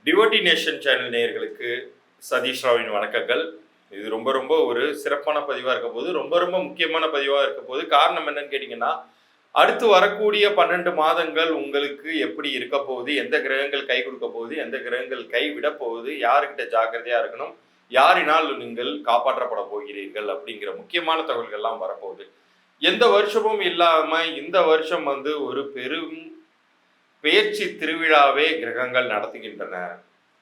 Devotee nation channel நேயர்களுக்கு சதீஷ் ராவின் வணக்கங்கள். இது ரொம்ப ரொம்ப ஒரு சிறப்பான பதிவாக இருக்க போது, ரொம்ப முக்கியமான பதிவாக இருக்க போது. காரணம் என்னன்னு கேட்டிங்கன்னா, அடுத்து வரக்கூடிய 12 மாதங்கள் உங்களுக்கு எப்படி இருக்க போகுது, எந்த கிரகங்கள் கை கொடுக்க போகுது, எந்த கிரகங்கள் கை விட போகுது, யாருக்கிட்ட ஜாக்கிரதையாக இருக்கணும், யாரினால் நீங்கள் காப்பாற்றப்பட போகிறீர்கள் அப்படிங்கிற முக்கியமான தகவல்கள்லாம் வரப்போகுது. எந்த வருஷமும் இல்லாமல் இந்த வருஷம் ஒரு பெரும் பெயர்ச்சி திருவிழாவே கிரகங்கள் நடத்துகின்றன.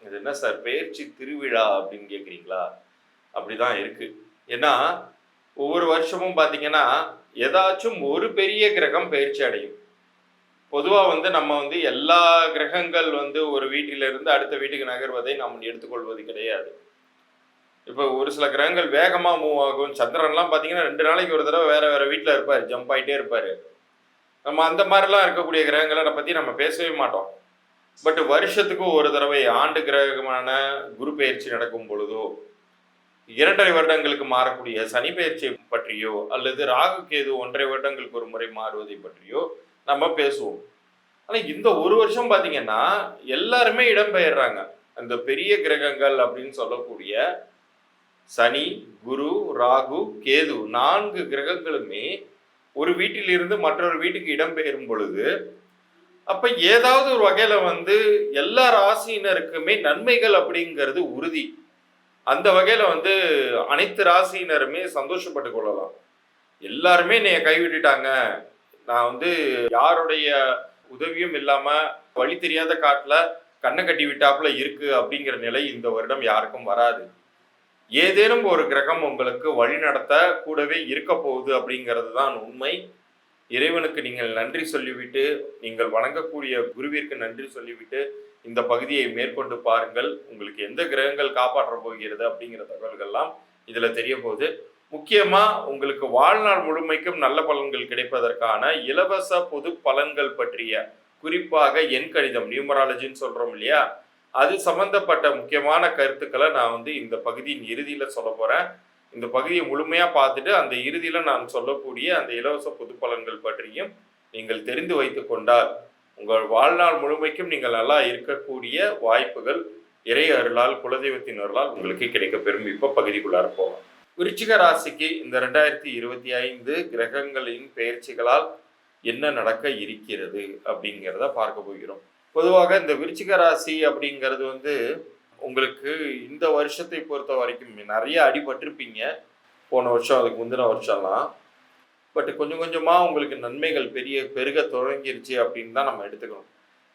இது என்ன சார் பெயர்ச்சி திருவிழா அப்படின்னு கேட்குறீங்களா? அப்படிதான் இருக்கு. ஏன்னா ஒவ்வொரு வருஷமும் பார்த்தீங்கன்னா ஏதாச்சும் ஒரு பெரிய கிரகம் பெயர்ச்சி அடையும். பொதுவாக நம்ம எல்லா கிரகங்கள் ஒரு வீட்டிலிருந்து அடுத்த வீட்டுக்கு நகர்வதை நாம் எடுத்துக்கொள்வது கிடையாது. இப்போ ஒரு சில கிரகங்கள் வேகமாக மூவ் ஆகும். சந்திரன்லாம் பார்த்தீங்கன்னா 2 நாளைக்கு ஒரு தடவை வேற வேற வீட்டில் இருப்பார், ஜம்ப் ஆகிட்டே இருப்பார். நம்ம அந்த மாதிரிலாம் இருக்கக்கூடிய கிரகங்களை பற்றி நம்ம பேசவே மாட்டோம். பட் வருஷத்துக்கு ஒரு தடவை ஆண்டு கிரகமான குரு பெயர்ச்சி நடக்கும் பொழுதோ, 2.5 வருடங்களுக்கு மாறக்கூடிய சனி பெயர்ச்சி பற்றியோ, அல்லது ராகு கேது 1.5 வருடங்களுக்கு ஒரு முறை மாறுவதை பற்றியோ நம்ம பேசுவோம். ஆனால் இந்த ஒரு வருஷம் பார்த்தீங்கன்னா எல்லாருமே இடம்பெயர்றாங்க. அந்த பெரிய கிரகங்கள் அப்படின்னு சொல்லக்கூடிய சனி, குரு, ராகு, கேது 4 கிரகங்களுமே ஒரு வீட்டிலிருந்து மற்றொரு வீட்டுக்கு இடம்பெயரும் பொழுது, அப்ப ஏதாவது ஒரு வகையில எல்லா ராசியினருக்குமே நன்மைகள் அப்படிங்கிறது உறுதி. அந்த வகையில அனைத்து ராசியினருமே சந்தோஷப்பட்டு கொள்ளலாம். எல்லாருமே என்னைய கைவிட்டுட்டாங்க, நான் யாருடைய உதவியும் இல்லாம வழி தெரியாத காட்டுல கண்ணை கட்டி விட்டாப்புல இருக்கு அப்படிங்கிற நிலை இந்த வருடம் யாருக்கும் வராது. ஏதேனும் ஒரு கிரகம் உங்களுக்கு வழி நடத்த கூடவே இருக்க போகுது அப்படிங்கிறது தான் உண்மை. இறைவனுக்கு நீங்கள் நன்றி சொல்லிவிட்டு, நீங்கள் வணங்கக்கூடிய குருவிற்கு நன்றி சொல்லிவிட்டு இந்த பகுதியை மேற்கொண்டு பாருங்கள். உங்களுக்கு எந்த கிரகங்கள் காப்பாற்ற போகிறது அப்படிங்கிற தகவல்கள்லாம் இதுல தெரிய போகுது. முக்கியமா உங்களுக்கு வாழ்நாள் முழுமைக்கும் நல்ல பலன்கள் கிடைப்பதற்கான இலவச பொது பலன்கள் பற்றிய, குறிப்பாக எண் கணிதம், நியூமராலஜின்னு சொல்றோம் இல்லையா, அது சம்பந்தப்பட்ட முக்கியமான கருத்துக்களை நான் இந்த பகுதியின் இறுதியில சொல்ல போறேன். இந்த பகுதியை முழுமையா பார்த்துட்டு அந்த இறுதியில நான் சொல்லக்கூடிய அந்த இலவச பொது பலன்கள் பற்றியும் நீங்கள் தெரிந்து வைத்துக் கொண்டால் உங்கள் வாழ்நாள் முழுமைக்கும் நீங்கள் நல்லா இருக்கக்கூடிய வாய்ப்புகள் இறை அருளால், குலதெய்வத்தின் அருளால் உங்களுக்கு கிடைக்க பெறும். இப்ப பகுதிக்குள்ளார போகலாம். விருச்சிக ராசிக்கு இந்த 2025 கிரகங்களின் பெயர்ச்சிகளால் என்ன நடக்க இருக்கிறது அப்படிங்கிறத பார்க்க போகிறோம். பொதுவாக இந்த விருச்சிக ராசி அப்படிங்கிறது உங்களுக்கு இந்த வருஷத்தை பொறுத்த வரைக்கும் நிறைய அடிபட்டிருப்பீங்க போன வருஷம், அதுக்கு முந்தின வருஷம்லாம். பட் கொஞ்சம் கொஞ்சமாக உங்களுக்கு நன்மைகள் பெருக தொடங்கிருச்சு அப்படின்னு தான் நம்ம எடுத்துக்கணும்.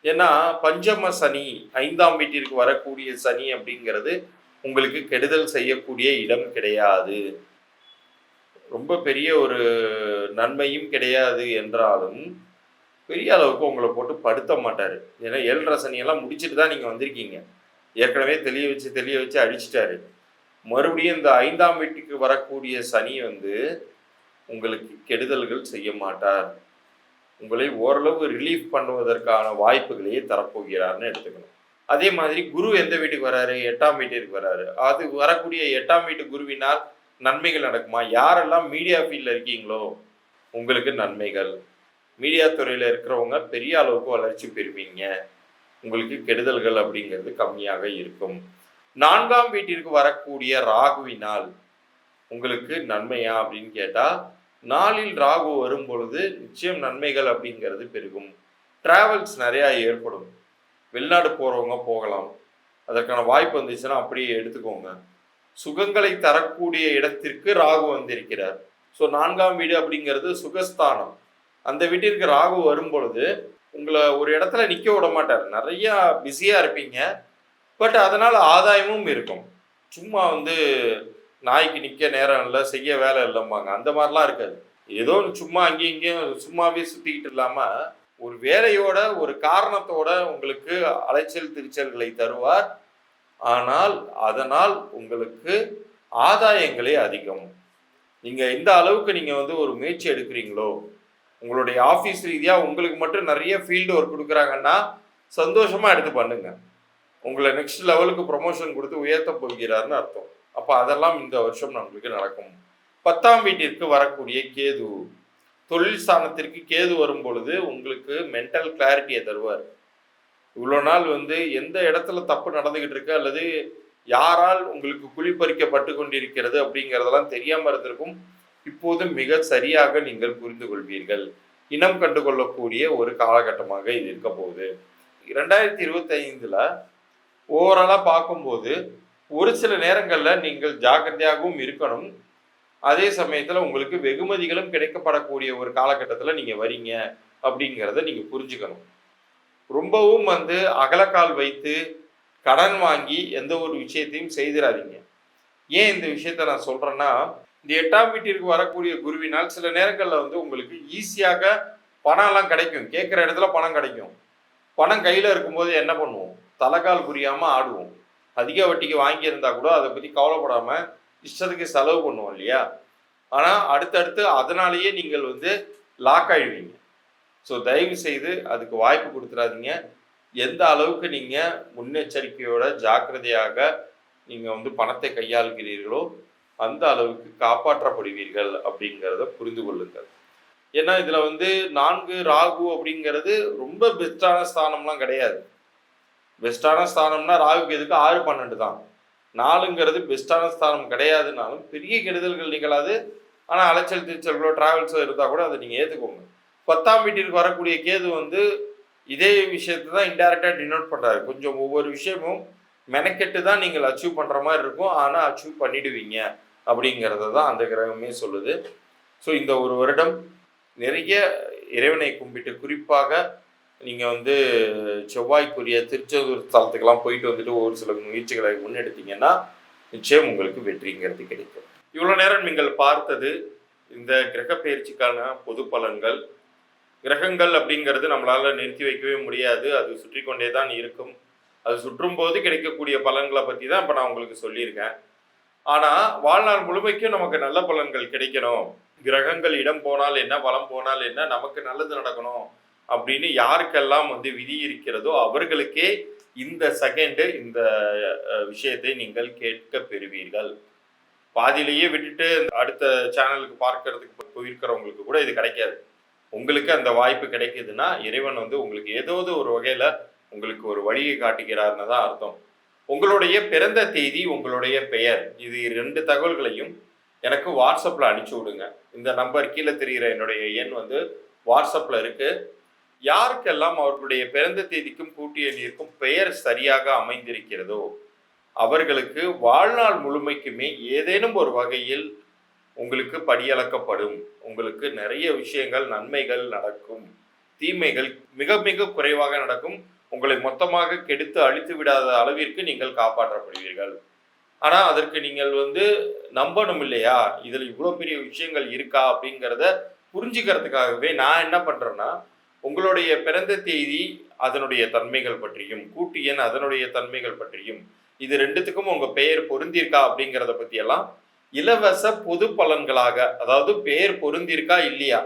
ஏன்னா பஞ்சம சனி, 5ஆம் வீட்டிற்கு வரக்கூடிய சனி அப்படிங்கிறது உங்களுக்கு கெடுதல் செய்யக்கூடிய இடம் கிடையாது. ரொம்ப பெரிய ஒரு நன்மையும் கிடையாது என்றாலும் பெரிய அளவுக்கு உங்களை போட்டு படுத்த மாட்டார். ஏன்னா 7.5 சனியெல்லாம் முடிச்சுட்டு தான் நீங்கள் வந்திருக்கீங்க. ஏற்கனவே தெளிய வச்சு அடிச்சிட்டாரு. மறுபடியும் இந்த 5ஆம் வீட்டுக்கு வரக்கூடிய சனி உங்களுக்கு கெடுதல்கள் செய்ய மாட்டார். உங்களை ஓரளவு ரிலீஃப் பண்ணுவதற்கான வாய்ப்புகளையே தரப்போகிறார்னு எடுத்துக்கணும். அதே மாதிரி குரு எந்த வீட்டுக்கு வராரு? 8ஆம் வீட்டிற்கு வராரு. அது வரக்கூடிய 8ஆம் வீட்டு குருவினால் நன்மைகள் நடக்குமா? யாரெல்லாம் மீடியா ஃபீல்டில் இருக்கீங்களோ உங்களுக்கு நன்மைகள். மீடியா துறையில் இருக்கிறவங்க பெரிய அளவுக்கு வளர்ச்சி பெறுவீங்க. உங்களுக்கு கெடுதல்கள் அப்படிங்கிறது கம்மியாக இருக்கும். 4ஆம் வீட்டிற்கு வரக்கூடிய ராகுவினால் உங்களுக்கு நன்மையா அப்படின்னு கேட்டால், நாளில் ராகு வரும் பொழுது நிச்சயம் நன்மைகள் அப்படிங்கிறது பெருகும். டிராவல்ஸ் நிறையா ஏற்படும். வெளிநாடு போகிறவங்க போகலாம். அதற்கான வாய்ப்பு வந்துச்சுன்னா அப்படியே எடுத்துக்கோங்க. சுகங்களை தரக்கூடிய இடத்திற்கு ராகு வந்திருக்கிறார். ஸோ 4ஆம் வீடு அப்படிங்கிறது சுகஸ்தானம். அந்த வீட்டிற்கு ராகு வரும் பொழுது உங்களை ஒரு இடத்துல நிற்க விட மாட்டார். நிறையா பிஸியாக இருப்பீங்க. பட் அதனால் ஆதாயமும் இருக்கும். சும்மா நாய்க்கு நிற்க நேரம் இல்லை, செய்ய வேலை இல்லைம்பாங்க, அந்த மாதிரிலாம் இருக்காது. ஏதோ சும்மா அங்கேயும் இங்கேயும் சும்மாவே சுற்றிக்கிட்டு இல்லாமல் ஒரு வேலையோட ஒரு காரணத்தோட உங்களுக்கு அலைச்சல் திருச்சல்களை தருவார். ஆனால் அதனால் உங்களுக்கு ஆதாயங்களே அதிகம். நீங்கள் எந்த அளவுக்கு நீங்கள் ஒரு முயற்சி எடுக்கிறீங்களோ, உங்களுடைய ஆஃபீஸ் ரீதியாக உங்களுக்கு மட்டும் நிறைய ஃபீல்டு ஒர்க் கொடுக்குறாங்கன்னா சந்தோஷமாக எடுத்து பண்ணுங்க. உங்களை நெக்ஸ்ட் லெவலுக்கு ப்ரொமோஷன் கொடுத்து உயர்த்த போகிறாருன்னு அர்த்தம். அப்போ அதெல்லாம் இந்த வருஷம் நம்மளுக்கு நடக்கும். 10ஆம் வீட்டிற்கு வரக்கூடிய கேது, தொழில் ஸ்தானத்திற்கு கேது வரும் பொழுது உங்களுக்கு மென்டல் கிளாரிட்டியை தருவார். இவ்வளோ நாள் வந்து எந்த இடத்துல தப்பு நடந்துகிட்டு இருக்கு அல்லது யாரால் உங்களுக்கு குழிப்பறிக்கப்பட்டு கொண்டிருக்கிறது அப்படிங்கிறதெல்லாம் தெரியாமல் இருந்திருக்கும். இப்போது மிக சரியாக நீங்கள் புரிந்து கொள்வீர்கள். இனம் கண்டு கொள்ளக்கூடிய ஒரு காலகட்டமாக இது இருக்க போகுது. 2025ல ஓவராலா பார்க்கும்போது ஒரு சில நேரங்கள்ல நீங்கள் ஜாக்கிரதையாகவும் இருக்கணும். அதே சமயத்துல உங்களுக்கு வெகுமதிகளும் கிடைக்கப்படக்கூடிய ஒரு காலகட்டத்துல நீங்க வரீங்க அப்படிங்கிறத நீங்க புரிஞ்சுக்கணும். ரொம்பவும் வந்து அகலக்கால் வைத்து கடன் வாங்கி எந்த ஒரு விஷயத்தையும் செய்திடாதீங்க. ஏன் இந்த விஷயத்த நான் சொல்றேன்னா, இந்த 8ஆம் வீட்டிற்கு வரக்கூடிய குருவினால் சில நேரங்கள்ல வந்து உங்களுக்கு ஈஸியாக பணம்லாம் கிடைக்கும். கேட்குற இடத்துல பணம் கிடைக்கும். பணம் கையில இருக்கும்போது என்ன பண்ணுவோம்? தலைகால் புரியாம ஆடுவோம். அதிக வட்டிக்கு வாங்கியிருந்தா கூட அதை பத்தி கவலைப்படாம இஷ்டத்துக்கு செலவு பண்ணுவோம் இல்லையா? ஆனா அடுத்தடுத்து அதனாலேயே நீங்கள் வந்து லாக் ஆயிடுவீங்க. ஸோ தயவு செய்து அதுக்கு வாய்ப்பு கொடுத்துடாதீங்க. எந்த அளவுக்கு நீங்க முன்னெச்சரிக்கையோட ஜாக்கிரதையாக நீங்க வந்து பணத்தை கையாளுகிறீர்களோ அந்த அளவுக்கு காப்பாற்றப்படுவீர்கள் அப்படிங்கிறத புரிந்து கொள்ளுங்கள். ஏன்னா இதுல வந்து 4 ராகு அப்படிங்கிறது ரொம்ப பெஸ்டான ஸ்தானம்லாம் கிடையாது. பெஸ்டான ஸ்தானம்னா ராகுக்கு எதுக்கு 6, 12 தான். 4ங்கிறது பெஸ்டான ஸ்தானம் கிடையாதுனாலும் பெரிய கெடுதல்கள் நிகழாது. ஆனால் அலைச்சல் திருச்சல்களோ டிராவல்ஸோ இருந்தால் கூட அதை நீங்கள் ஏற்றுக்கோங்க. 10ஆம் வீட்டிற்கு வரக்கூடிய கேது வந்து இதே விஷயத்தை தான் இன்டைரக்டாக டினோட் பண்ணுறாரு. கொஞ்சம் ஒவ்வொரு விஷயமும் மெனக்கெட்டு தான் நீங்கள் அச்சீவ் பண்ணுற மாதிரி இருக்கும். ஆனால் அச்சீவ் பண்ணிடுவீங்க அப்படிங்கிறத தான் அந்த கிரகமே சொல்லுது. ஸோ இந்த ஒரு வருடம் நிறைய இறைவனை கும்பிட்டு குறிப்பாக நீங்கள் வந்து செவ்வாய்க்குரிய திருச்செந்தூர் ஸ்தலத்துக்கெல்லாம் போயிட்டு வந்துட்டு ஒரு சில முயற்சிகளை முன்னெடுத்தீங்கன்னா நிச்சயம் உங்களுக்கு வெற்றிங்கிறது கிடைக்கும். இவ்வளோ நேரம் நீங்கள் பார்த்தது இந்த கிரக பயிற்சிக்கான பொது பலன்கள். கிரகங்கள் அப்படிங்கிறது நம்மளால் நிறுத்தி வைக்கவே முடியாது. அது சுற்றி கொண்டே தான் இருக்கும். அது சுற்றும் போது கிடைக்கக்கூடிய பலன்களை பற்றி தான் இப்போ நான் உங்களுக்கு சொல்லியிருக்கேன். ஆனால் வாழ்நாள் முழுமைக்கும் நமக்கு நல்ல பலன்கள் கிடைக்கணும். கிரகங்கள் இடம் போனால் என்ன, வளம் போனால் என்ன, நமக்கு நல்லது நடக்கணும் அப்படின்னு யாருக்கெல்லாம் வந்து விதி இருக்கிறதோ அவர்களுக்கே இந்த செகண்டு இந்த விஷயத்தை நீங்கள் கேட்க பெறுவீர்கள். பாதியிலேயே விட்டுட்டு அடுத்த சேனலுக்கு பார்க்கறதுக்கு போயிருக்கிறவங்களுக்கு கூட இது கிடைக்காது. உங்களுக்கு அந்த வாய்ப்பு கிடைக்குதுன்னா இறைவன் வந்து உங்களுக்கு ஏதோ ஒரு வகையில உங்களுக்கு ஒரு வழியை காட்டுகிறார்னு தான் அர்த்தம். உங்களுடைய பிறந்த தேதி, உங்களுடைய பெயர், இது 2 தகவல்களையும் எனக்கு வாட்ஸ்அப்ல அனுப்பிச்சு விடுங்க. இந்த நம்பர் கீழே தெரிகிற என்னுடைய எண் வந்து வாட்ஸ்அப்ல இருக்கு. யாருக்கெல்லாம் அவர்களுடைய பிறந்த தேதிக்கும் கூட்டு எண்ணிற்கும் பெயர் சரியாக அமைந்திருக்கிறதோ அவர்களுக்கு வாழ்நாள் முழுமைக்குமே ஏதேனும் ஒரு வகையில் உங்களுக்கு படியளக்கப்படும். உங்களுக்கு நிறைய விஷயங்கள், நன்மைகள் நடக்கும். தீமைகள் மிக மிக குறைவாக நடக்கும். உங்களை மொத்தமாக கெடுத்து அழித்து விடாத அளவிற்கு நீங்கள் காப்பாற்றப்படுவீர்கள். ஆனால் அதற்கு நீங்கள் வந்து நம்பணும் இல்லையா? இதில் இவ்வளோ பெரிய விஷயங்கள் இருக்கா அப்படிங்கிறத புரிஞ்சுக்கிறதுக்காகவே நான் என்ன பண்ணுறேன்னா, உங்களுடைய பிறந்த தேதி அதனுடைய தன்மைகள் பற்றியும், கூட்டு எண் அதனுடைய தன்மைகள் பற்றியும், இது 2த்துக்கும் உங்கள் பெயர் பொருந்திருக்கா அப்படிங்கிறத பற்றியெல்லாம் இலவச பொது பலன்களாக, அதாவது பெயர் பொருந்திருக்கா இல்லையா,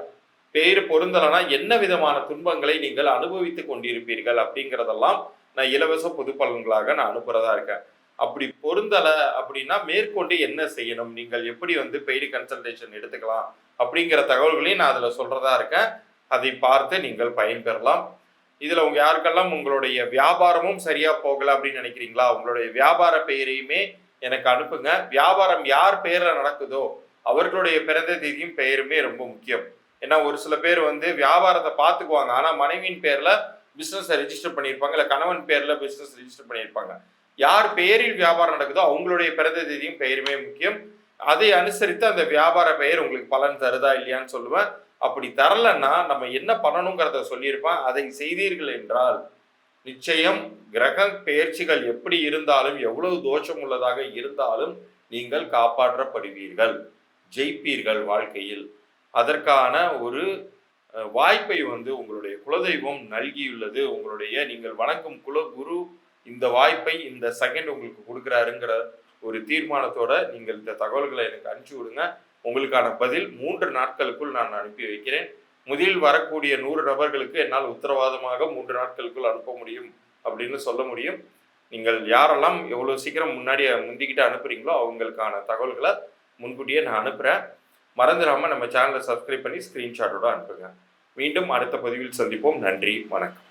பெயர் பொருந்தலைன்னா என்ன விதமான துன்பங்களை நீங்கள் அனுபவித்து கொண்டிருப்பீர்கள் அப்படிங்கிறதெல்லாம் நான் இலவச பொது பலன்களாக நான் அனுப்புறதா இருக்கேன். அப்படி பொருந்தலை அப்படின்னா மேற்கொண்டு என்ன செய்யணும், நீங்கள் எப்படி வந்து பெய்டு கன்சல்டேஷன் எடுத்துக்கலாம் அப்படிங்கிற தகவல்களையும் நான் அதில் சொல்றதா இருக்கேன். அதை பார்த்து நீங்கள் பயன்பெறலாம். இதில் உங்கள் யாருக்கெல்லாம் உங்களுடைய வியாபாரமும் சரியாக போகலை அப்படின்னு நினைக்கிறீங்களா, உங்களுடைய வியாபார பெயரையுமே எனக்கு அனுப்புங்க. வியாபாரம் யார் பெயரில் நடக்குதோ அவர்களுடைய பிறந்த தேதியும் பெயருமே ரொம்ப முக்கியம். ஏன்னா ஒரு சில பேர் வந்து வியாபாரத்தை பார்த்துக்குவாங்க, ஆனால் மனைவியின் பேரில் பிஸ்னஸை ரெஜிஸ்டர் பண்ணியிருப்பாங்க, இல்லை கணவன் பேரில் பிஸ்னஸ் ரெஜிஸ்டர் பண்ணியிருப்பாங்க. யார் பெயரில் வியாபாரம் நடக்குதோ அவங்களுடைய பிறந்த தேதியும் பெயருமே முக்கியம். அதை அனுசரித்து அந்த வியாபார பெயர் உங்களுக்கு பலன் தருதா இல்லையான்னு சொல்லுவேன். அப்படி தரலன்னா நம்ம என்ன பண்ணணுங்கிறத சொல்லியிருப்பேன். அதை செய்தீர்கள் என்றால் நிச்சயம் கிரக பெயர்ச்சிகள் எப்படி இருந்தாலும், எவ்வளவு தோஷம் உள்ளதாக இருந்தாலும் நீங்கள் காப்பாற்றப்படுவீர்கள், ஜெயிப்பீர்கள் வாழ்க்கையில். அதற்கான ஒரு வாய்ப்பை வந்து உங்களுடைய குலதெய்வம் நல்கியுள்ளது. உங்களுடைய நீங்கள் வணங்கும் குலகுரு இந்த வாய்ப்பை இந்த செகண்ட் உங்களுக்கு கொடுக்குறாருங்கிற ஒரு தீர்மானத்தோட நீங்கள் இந்த தகவல்களை எனக்கு அனுப்பிச்சு விடுங்க. உங்களுக்கான பதில் 3 நாட்களுக்குள் நான் அனுப்பி வைக்கிறேன். முதலில் வரக்கூடிய 100 நபர்களுக்கு என்னால் உத்தரவாதமாக 3 நாட்களுக்குள் அனுப்ப முடியும் அப்படின்னு சொல்ல முடியும். நீங்கள் யாரெல்லாம் எவ்வளோ சீக்கிரம் முந்திக்கிட்டு அனுப்புறீங்களோ அவங்களுக்கான தகவல்களை முன்கூட்டியே நான் அனுப்புகிறேன். மறந்துடாமல் நம்ம சேனலை சப்ஸ்கிரைப் பண்ணி ஸ்க்ரீன்ஷாட்டோட அனுப்புங்க. மீண்டும் அடுத்த பதிவில் சந்திப்போம். நன்றி, வணக்கம்.